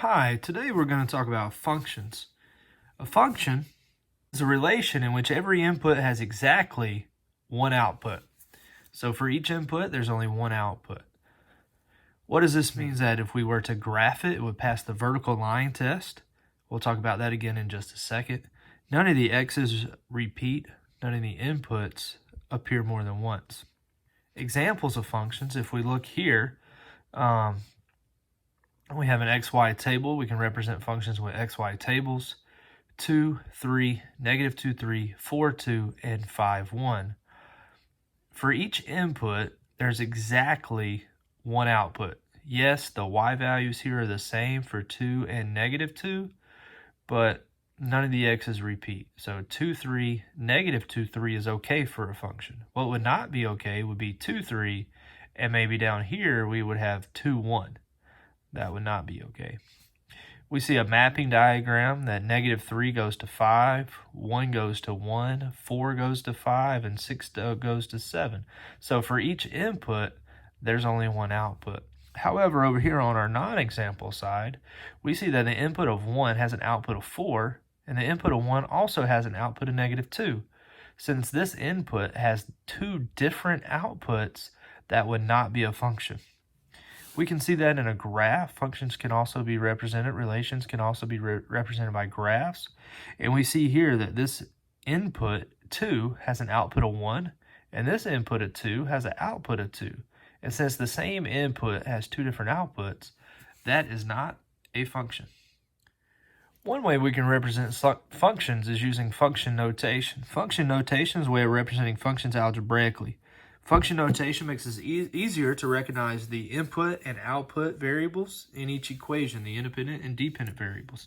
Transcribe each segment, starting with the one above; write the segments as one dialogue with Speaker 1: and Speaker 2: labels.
Speaker 1: Hi, today we're going to talk about functions. A function is a relation in which every input has exactly one output. So for each input, there's only one output. What does this mean? That if we were to graph it, it would pass the vertical line test. We'll talk about that again in just a second. None of the x's repeat. None of the inputs appear more than once. Examples of functions, if we look here, we have an xy table. We can represent functions with xy tables: 2, 3, -2, 3, 4, 2, and 5, 1. For each input, there's exactly one output. Yes, the y values here are the same for 2 and -2, but none of the x's repeat. So 2, 3, -2, 3 is okay for a function. What would not be okay would be 2, 3, and maybe down here we would have 2, 1. That would not be okay. We see a mapping diagram that -3 goes to 5, 1 goes to 1, 4 goes to 5, and 6 goes to 7. So for each input, there's only one output. However, over here on our non-example side, we see that the input of 1 has an output of 4, and the input of 1 also has an output of -2. Since this input has two different outputs, that would not be a function. We can see that in a graph. Functions can also be represented. Relations can also be represented by graphs. And we see here that this input 2 has an output of 1, and this input of 2 has an output of 2. And since the same input has two different outputs, that is not a function. One way we can represent functions is using function notation. Function notation is a way of representing functions algebraically. Function notation makes it easier to recognize the input and output variables in each equation, the independent and dependent variables.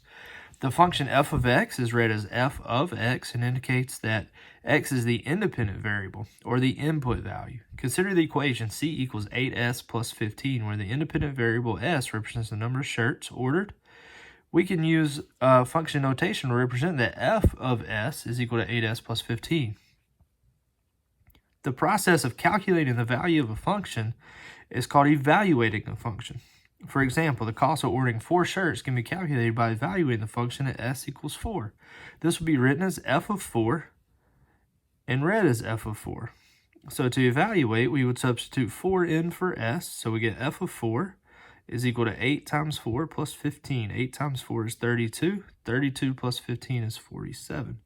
Speaker 1: The function f of x is read as f of x and indicates that x is the independent variable, or the input value. Consider the equation c equals 8s plus 15, where the independent variable s represents the number of shirts ordered. We can use function notation to represent that f of s is equal to 8s plus 15. The process of calculating the value of a function is called evaluating a function. For example, the cost of ordering 4 shirts can be calculated by evaluating the function at s equals 4. This would be written as f of 4 and read as f of 4. So to evaluate, we would substitute 4 in for s, so we get f of 4 is equal to 8 times 4 plus 15. 8 times 4 is 32. 32 plus 15 is 47.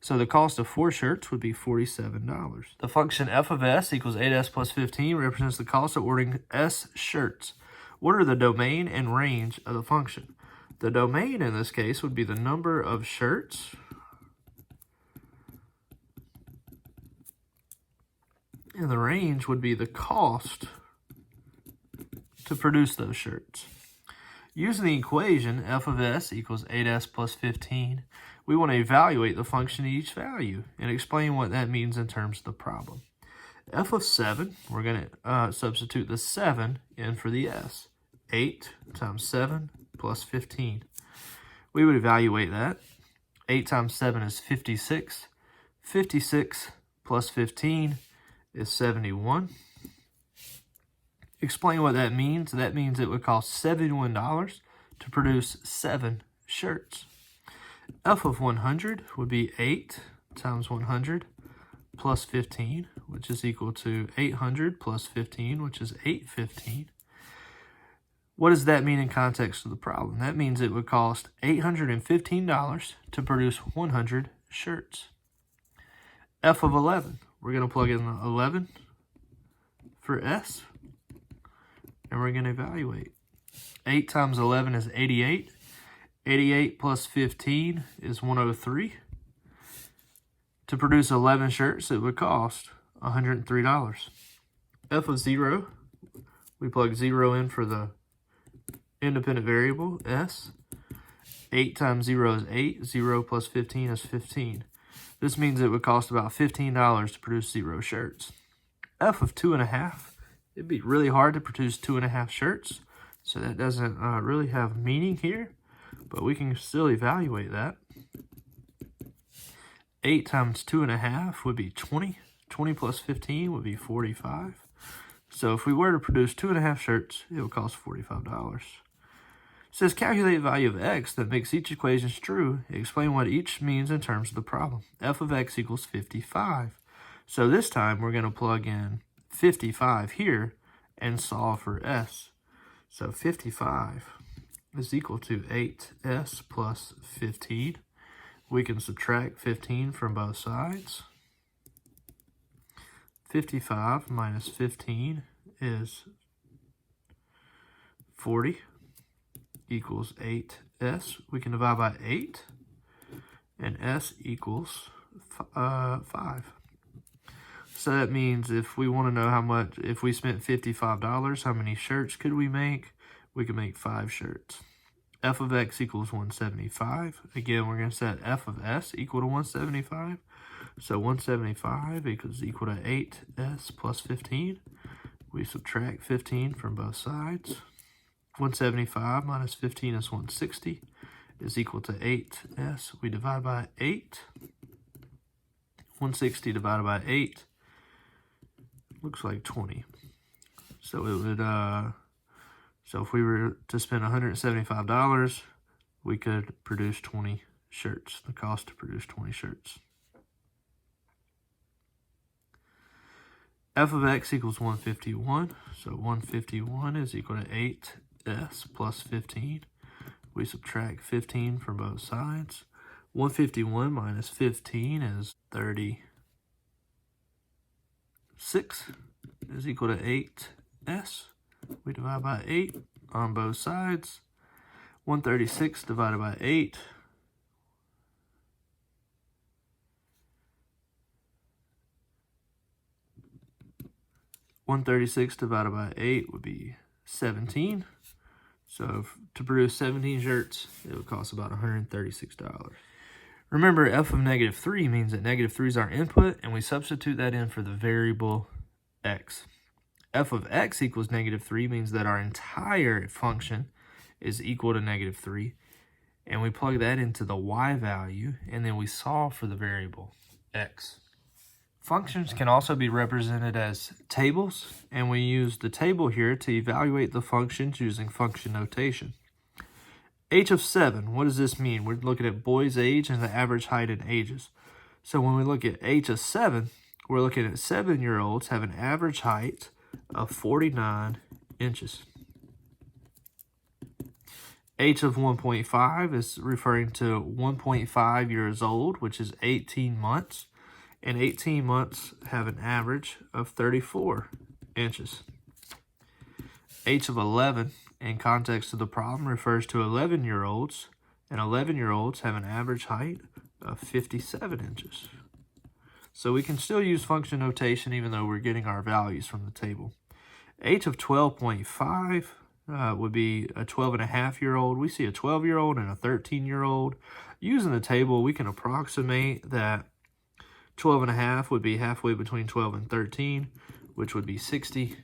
Speaker 1: So the cost of 4 shirts would be $47. The function f of s equals 8s plus 15 represents the cost of ordering s shirts. What are the domain and range of the function? The domain in this case would be the number of shirts, and the range would be the cost to produce those shirts. Using the equation f of s equals 8s plus 15, we want to evaluate the function at each value and explain what that means in terms of the problem. F of 7, we're going to substitute the 7 in for the s. 8 times 7 plus 15. We would evaluate that. 8 times 7 is 56. 56 plus 15 is 71. Explain what that means. That means it would cost $71 to produce 7 shirts. F of 100 would be 8 times 100 plus 15, which is equal to 800 plus 15, which is 815. What does that mean in context of the problem? That means it would cost $815 to produce 100 shirts. F of 11, we're going to plug in 11 for s, and we're going to evaluate. 8 times 11 is 88. 88 plus 15 is 103. To produce 11 shirts, it would cost $103. F of 0, we plug 0 in for the independent variable, s. 8 times 0 is 8. 0 plus 15 is 15. This means it would cost about $15 to produce 0 shirts. F of 2.5, it'd be really hard to produce 2.5 shirts, so that doesn't really have meaning here, but we can still evaluate that. 8 times 2.5 would be 20. 20 plus 15 would be 45. So if we were to produce 2.5 shirts, it would cost $45. says calculate the value of x that makes each equation true. Explain what each means in terms of the problem. F of x equals 55. So this time we're going to plug in 55 here and solve for s. So 55 is equal to 8s plus 15. We can subtract 15 from both sides. 55 minus 15 is 40 equals 8s. We can divide by 8, and s equals 5. So that means if we want to know how much, if we spent $55, how many shirts could we make? We could make 5 shirts. F of x equals 175. Again, we're going to set f of s equal to 175. So 175 equals equal to 8s plus 15. We subtract 15 from both sides. 175 minus 15 is 160 is equal to 8s. We divide by 8. 160 divided by 8 looks like 20. So it would, so if we were to spend $175, we could produce 20 shirts. The cost to produce 20 shirts. F of x equals 151. So 151 is equal to 8s plus 15. We subtract 15 from both sides. 151 minus 15 is 36 is equal to 8s. We divide by 8 on both sides. 136 divided by 8 . 136 divided by 8 would be 17. So to produce 17 shirts, it would cost about $136. Remember, f of negative 3 means that negative 3 is our input, and we substitute that in for the variable x. F of x equals negative 3 means that our entire function is equal to negative 3, and we plug that into the y value, and then we solve for the variable x. Functions can also be represented as tables, and we use the table here to evaluate the functions using function notation. H of 7, what does this mean? We're looking at boys' age and the average height and ages. So when we look at H of 7, we're looking at 7-year-olds have an average height of 49 inches. H of 1.5 is referring to 1.5 years old, which is 18 months. And 18 months have an average of 34 inches. H of 11, in context of the problem, refers to 11-year-olds, and 11-year-olds have an average height of 57 inches. So we can still use function notation even though we're getting our values from the table. H of 12.5 would be a 12-and-a-half-year-old. We see a 12-year-old and a 13-year-old. Using the table, we can approximate that 12-and-a-half would be halfway between 12 and 13, which would be 60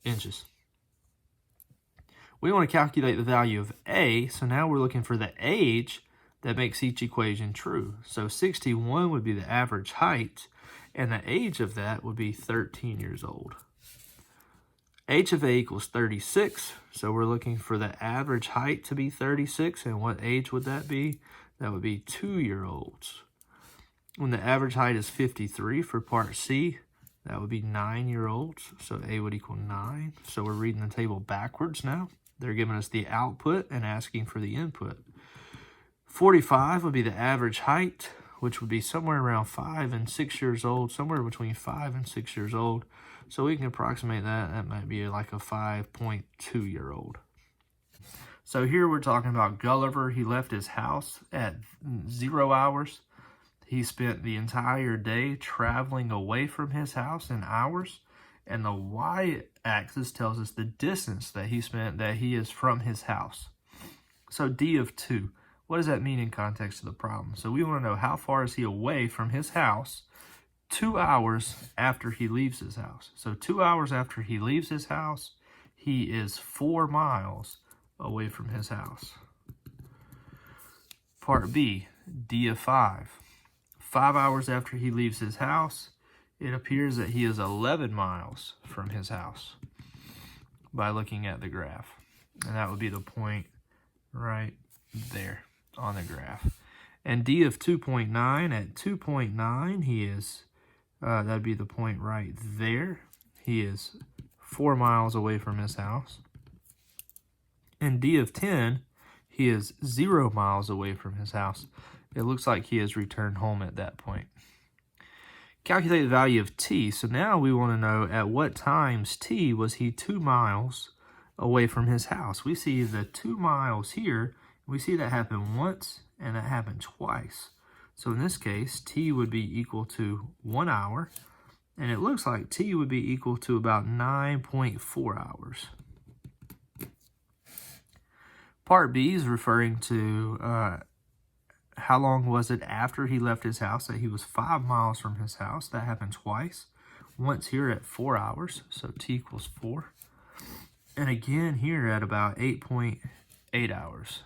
Speaker 1: inches. We want to calculate the value of a, so now we're looking for the age that makes each equation true. So 61 would be the average height, and the age of that would be 13 years old. H of a equals 36, so we're looking for the average height to be 36, and what age would that be? That would be 2-year-olds. When the average height is 53 for part C, that would be 9-year-olds. So A would equal 9. So we're reading the table backwards now. They're giving us the output and asking for the input. 45 would be the average height, which would be somewhere around 5 and 6 years old, somewhere between 5 and 6 years old. So we can approximate that. That might be like a 5.2-year-old. So here we're talking about Gulliver. He left his house at 0 hours. He spent the entire day traveling away from his house in hours, and the y-axis tells us the distance that he spent, that he is from his house. So D of 2, what does that mean in context of the problem? So we want to know how far is he away from his house 2 hours after he leaves his house. So 2 hours after he leaves his house, he is 4 miles away from his house. Part B, D of 5. 5 hours after he leaves his house, it appears that he is 11 miles from his house by looking at the graph. And that would be the point right there on the graph. And D of 2.9, at 2.9, he is, that'd be the point right there. He is 4 miles away from his house. And D of 10, he is 0 miles away from his house. It looks like he has returned home at that point. Calculate the value of t. So now we want to know at what times t was he 2 miles away from his house. We see the 2 miles here. We see that happen once and that happened twice. So in this case, t would be equal to 1 hour. And it looks like t would be equal to about 9.4 hours. Part B is referring to how long was it after he left his house that he was 5 miles from his house. That happened twice. Once here at 4 hours, so t equals 4. And again here at about 8.8 hours.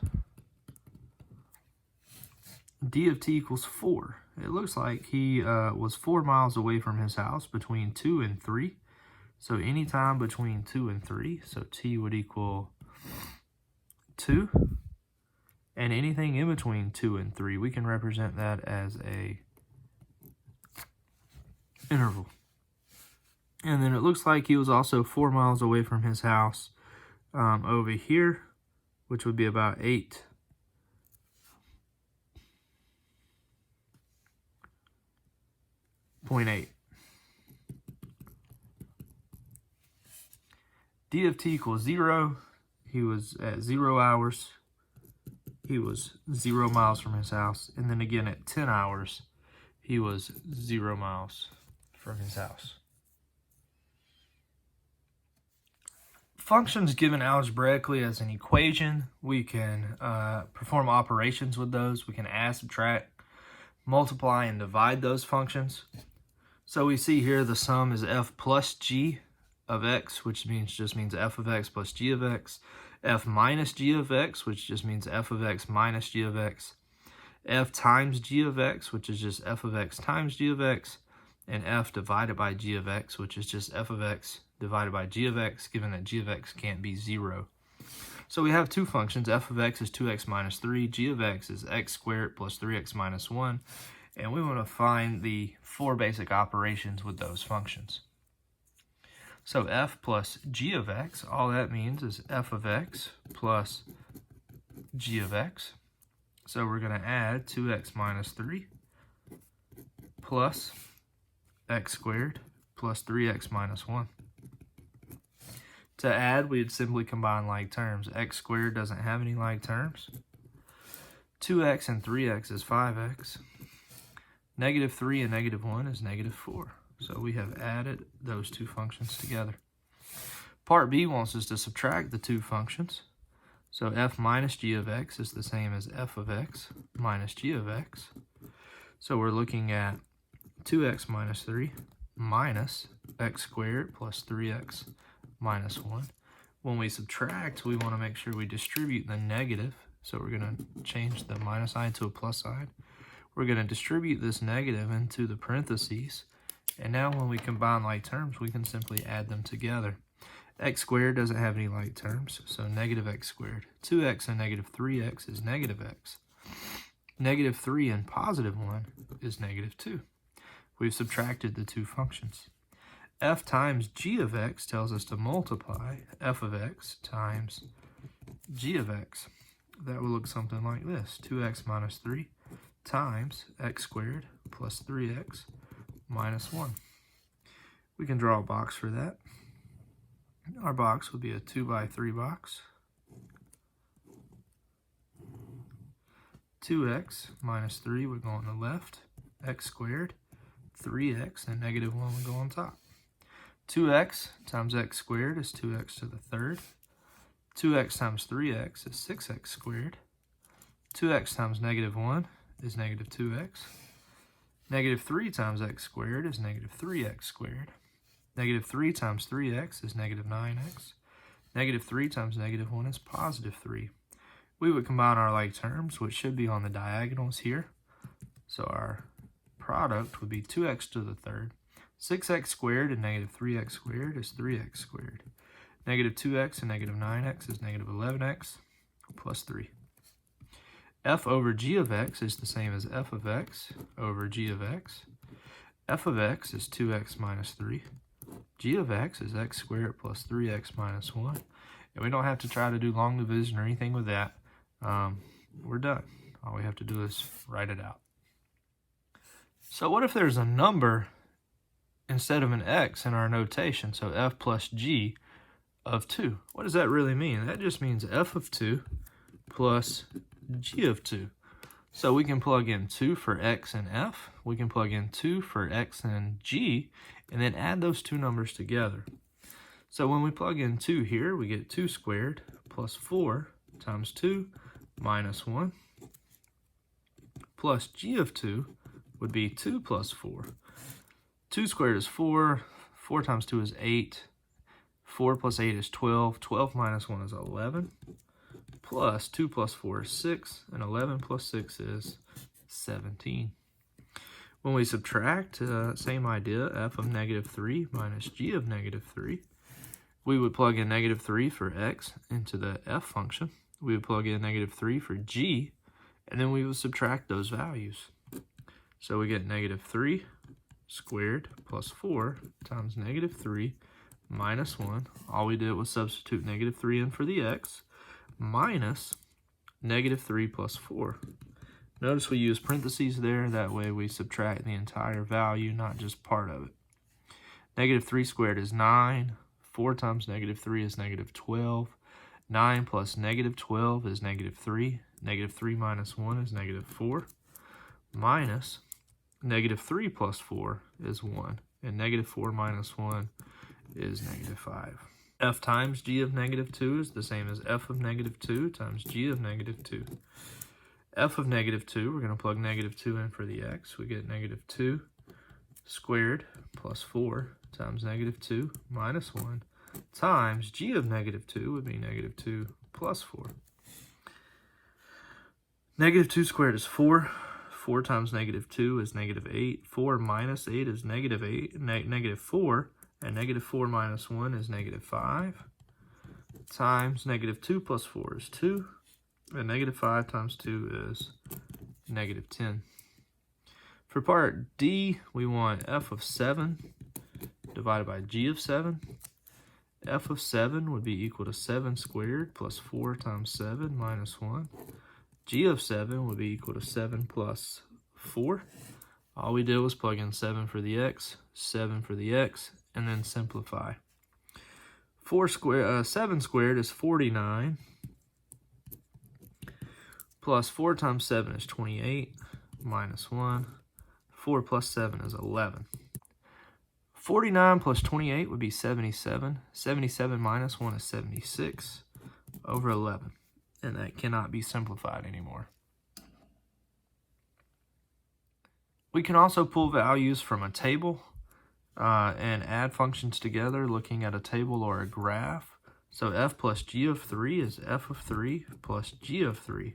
Speaker 1: D of t equals 4. It looks like he was 4 miles away from his house between 2 and 3. So any time between 2 and 3, so t would equal 2. And anything in between 2 and 3, we can represent that as a interval. And then it looks like he was also 4 miles away from his house over here, which would be about 8.8. D of t equals 0. He was at 0 hours. He was 0 miles from his house. And then again at 10 hours, he was 0 miles from his house. Functions given algebraically as an equation, we can perform operations with those. We can add, subtract, multiply, and divide those functions. So we see here the sum is f plus g of x, which just means f of x plus g of x. F minus g of x, which just means f of x minus g of x. F times g of x, which is just f of x times g of x. And f divided by g of x, which is just f of x divided by g of x, given that g of x can't be 0. So we have two functions. F of x is 2x minus 3. G of x is x squared plus 3x minus 1. And we want to find the 4 basic operations with those functions. So f plus g of x, all that means is f of x plus g of x. So we're going to add 2x minus 3 plus x squared plus 3x minus 1. To add, we'd simply combine like terms. X squared doesn't have any like terms. 2x and 3x is 5x. Negative 3 and negative 1 is negative 4. So we have added those two functions together. Part B wants us to subtract the two functions. So f minus g of x is the same as f of x minus g of x. So we're looking at 2x minus 3 minus x squared plus 3x minus 1. When we subtract, we want to make sure we distribute the negative. So we're going to change the minus sign to a plus sign. We're going to distribute this negative into the parentheses. And now when we combine like terms, we can simply add them together. X squared doesn't have any like terms, so negative x squared. 2x and negative 3x is negative x. Negative 3 and positive 1 is negative 2. We've subtracted the two functions. F times g of x tells us to multiply f of x times g of x. That will look something like this. 2x minus 3 times x squared plus 3x minus 1. We can draw a box for that. Our box would be a 2 by 3 box. 2x minus 3 would go on the left. X squared, 3x, and negative 1 would go on top. 2x times x squared is 2x to the third. 2x times 3x is 6x squared. 2x times negative 1 is negative 2x. Negative 3 times x squared is negative 3x squared. Negative 3 times 3x is negative 9x. Negative 3 times negative 1 is positive 3. We would combine our like terms, which should be on the diagonals here. So our product would be 2x to the third. 6x squared and negative 3x squared is 3x squared. Negative 2x and negative 9x is negative 11x. plus 3. F over g of x is the same as f of x over g of x. F of x is 2x minus 3. G of x is x squared plus 3x minus 1. And we don't have to try to do long division or anything with that. We're done. All we have to do is write it out. So what if there's a number instead of an x in our notation? So f plus g of 2. What does that really mean? That just means f of 2 plus g of 2. So we can plug in 2 for x and f. We can plug in 2 for x and g, and then add those two numbers together. So when we plug in 2 here, we get 2 squared plus 4 times 2 minus 1 plus g of 2 would be 2 plus 4. 2 squared is 4. 4 times 2 is 8. 4 plus 8 is 12. 12 minus 1 is 11. Plus 2 plus 4 is 6. And 11 plus 6 is 17. When we subtract, same idea, f of negative 3 minus g of negative 3. We would plug in negative 3 for x into the f function. We would plug in negative 3 for g, and then we would subtract those values. So we get negative 3 squared plus 4 times negative 3 minus 1. All we did was substitute negative 3 in for the x, minus negative 3 plus 4. Notice we use parentheses there. That way we subtract the entire value, not just part of it. Negative 3 squared is 9. 4 times negative 3 is negative 12. 9 plus negative 12 is negative 3. Negative 3 minus 1 is negative 4. Minus negative 3 plus 4 is 1. And negative 4 minus 1 is negative 5. F times g of negative 2 is the same as f of negative 2 times g of negative 2. F of negative 2, we're going to plug negative 2 in for the x. We get negative 2 squared plus 4 times negative 2 minus 1 times g of negative 2 would be negative 2 plus 4. Negative 2 squared is 4. 4 times negative 2 is negative 8. 4 minus 8 is negative 8, negative 4. And negative 4 minus 1 is negative 5. Times negative 2 plus 4 is 2. And negative 5 times 2 is negative 10. For part D, we want f of 7 divided by g of 7. F of 7 would be equal to 7 squared plus 4 times 7 minus 1. G of 7 would be equal to 7 plus 4. All we did was plug in 7 for the x, 7 for the x, and then simplify. 7 squared is 49. Plus 4 times 7 is 28, minus 1. 4 plus 7 is 11. 49 plus 28 would be 77. 77 minus 1 is 76 over 11. And that cannot be simplified anymore. We can also pull values from a table and add functions together looking at a table or a graph. So f plus g of 3 is f of 3 plus g of 3.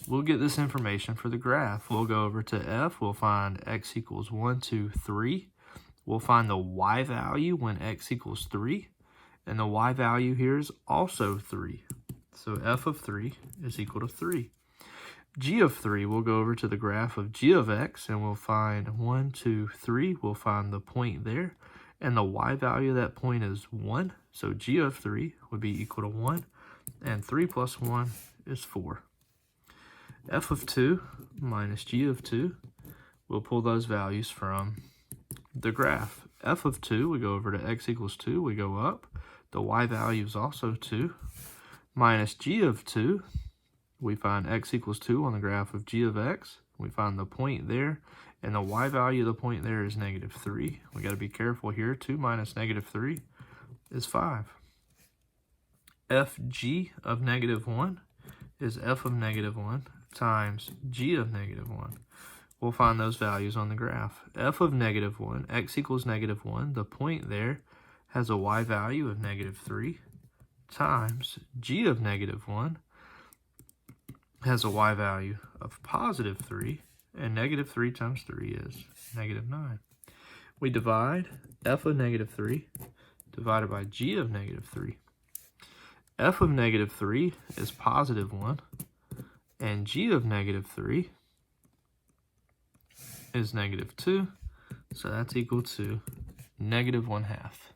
Speaker 1: We'll get this information for the graph. We'll go over to f. We'll find x equals 1, 2, 3. We'll find the y value when x equals 3. And the y value here is also 3. So f of 3 is equal to 3. G of 3, we'll go over to the graph of g of x, and we'll find 1, 2, 3. We'll find the point there. And the y value of that point is 1. So g of 3 would be equal to 1. And 3 plus 1 is 4. F of 2 minus g of 2, we'll pull those values from the graph. F of 2, we go over to x equals 2, we go up. The y value is also 2. Minus g of 2, we find x equals 2 on the graph of g of x. We find the point there, and the y value of the point there is negative 3. We got to be careful here. 2 minus negative 3 is 5. Fg of negative 1 is f of negative 1 times g of negative 1. We'll find those values on the graph. F of negative 1, x equals negative 1. The point there has a y value of negative 3 times g of negative 1 has a y value of positive 3, and negative 3 times 3 is negative 9. We divide f of negative 3 divided by g of negative 3. f of negative 3 is positive 1, and g of negative 3 is negative 2, so that's equal to negative 1/2.